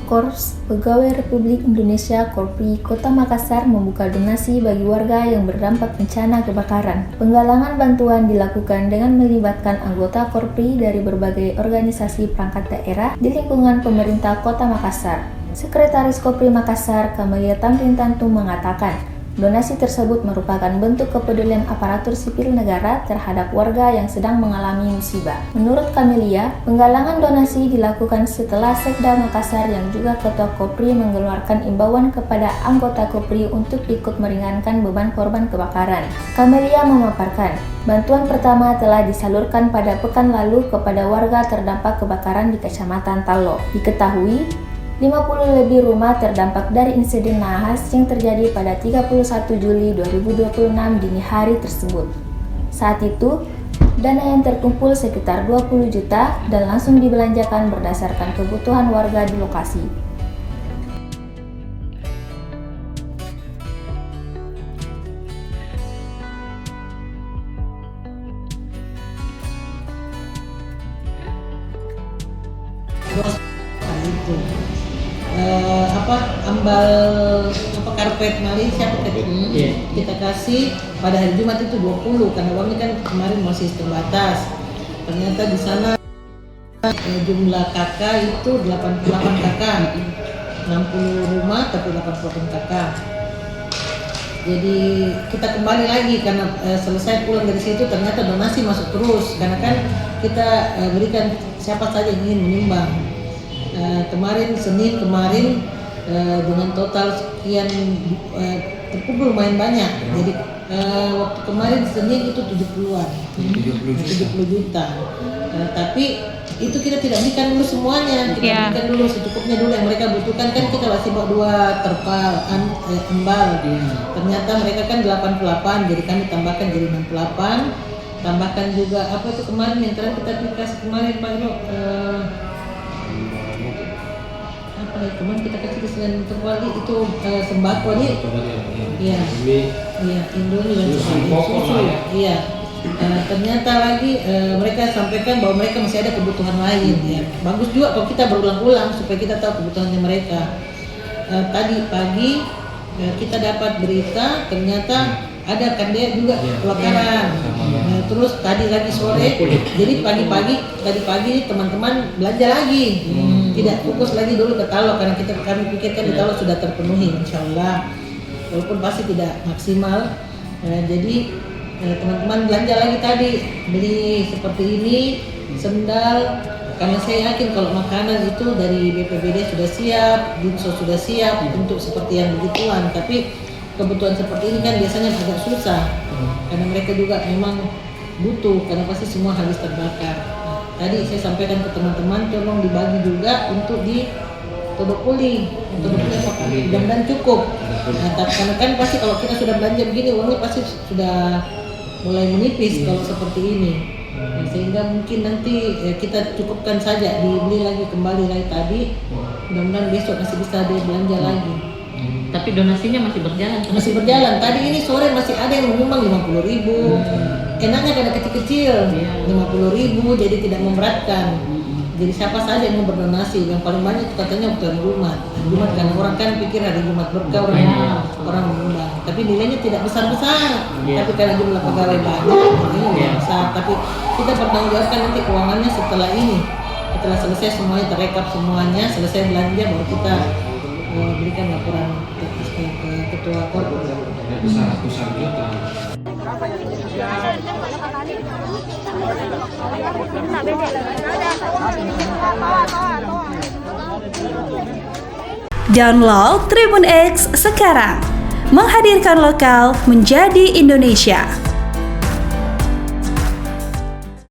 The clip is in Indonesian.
Korps Pegawai Republik Indonesia Korpri Kota Makassar membuka donasi bagi warga yang berdampak bencana kebakaran. Penggalangan bantuan dilakukan dengan melibatkan anggota Korpri dari berbagai organisasi perangkat daerah di lingkungan pemerintah Kota Makassar. Sekretaris Korpri Makassar, Kamelia Tamrin Tantum mengatakan, donasi tersebut merupakan bentuk kepedulian aparatur sipil negara terhadap warga yang sedang mengalami musibah. Menurut Kamelia, penggalangan donasi dilakukan setelah Sekda Makassar yang juga Ketua Kopri mengeluarkan imbauan kepada anggota Kopri untuk ikut meringankan beban korban kebakaran. Kamelia memaparkan, bantuan pertama telah disalurkan pada pekan lalu kepada warga terdampak kebakaran di Kecamatan Talo. Diketahui, 50 lebih rumah terdampak dari insiden nahas yang terjadi pada 31 Juli 2026 dini hari tersebut. Saat itu, dana yang terkumpul sekitar 20 juta dan langsung dibelanjakan berdasarkan kebutuhan warga di lokasi. Karpet Malaysia kita kasih pada hari Jumat itu 20 karena uangnya kan kemarin masih terbatas. Ternyata di sana jumlah KK itu 88 KK, 60 rumah tapi 88 KK. Jadi kita kembali lagi karena selesai pulang dari situ ternyata donasi masuk terus karena kan kita berikan siapa saja yang ingin menyumbang. Senin kemarin dengan total sekian terkumpul lumayan banyak. Jadi waktu kemarin Senin itu 70-an, 70 juta. Tapi itu kita tidak berikan dulu semuanya, kita berikan dulu secukupnya dulu yang mereka butuhkan. Kan kita masih bawa 2 terpal embal. Ternyata mereka kan 88, jadi kami tambahkan jadi 68. Tambahkan juga apa itu kemarin yang terakhir kita kasih kemarin Pak Iro, kemarin kita kasih dengan terwali itu sembako nih, iya, Indomie dan susu, iya. Ternyata lagi mereka sampaikan bahwa mereka masih ada kebutuhan lain, ya. Bagus juga kalau kita berulang-ulang supaya kita tahu kebutuhannya mereka. Tadi pagi kita dapat berita ternyata ada kandil juga kebakaran. Terus tadi lagi sore, jadi tadi pagi teman-teman belanja lagi. Tidak fokus lagi dulu ke Talo karena kami pikirkan di Talo sudah terpenuhi insyaallah. Walaupun pasti tidak maksimal. Jadi teman-teman belanja lagi tadi, beli seperti ini, sendal. Karena saya yakin kalau makanan itu dari BPBD sudah siap, Dinsos sudah siap untuk seperti yang begituan. Tapi kebutuhan seperti ini kan biasanya agak susah karena mereka juga memang butuh karena pasti semua habis terbakar. Tadi saya sampaikan ke teman-teman tolong dibagi juga untuk di Todopuli mudah-mudahan cukup. Karena kan pasti kalau kita sudah belanja begini uangnya pasti sudah mulai menipis kalau seperti ini. Sehingga mungkin nanti kita cukupkan saja, dibeli lagi kembali lagi tadi. Mudah-mudahan besok masih bisa belanja lagi. Tapi donasinya masih berjalan? Masih berjalan. Tadi ini sore masih ada yang menyumbang 50.000. Enaknya karena kecil-kecil, 50.000 jadi tidak memberatkan. Jadi siapa saja yang mau berdonasi, yang paling banyak katanya waktu hari Jumat. Jumat karena orang kan pikir hari Jumat berkah orang menyumbang. Tapi nilainya tidak besar-besar. Tapi karena jumlah pegawai banyak, nilainya besar. Tapi kita bertanggung jawabkan nanti keuangannya setelah ini. Setelah selesai semuanya terrekap semuanya, selesai belanja baru kita berikan laporan ke Ketua Korps. Besar juta. Download Tribun X sekarang, menghadirkan lokal menjadi Indonesia.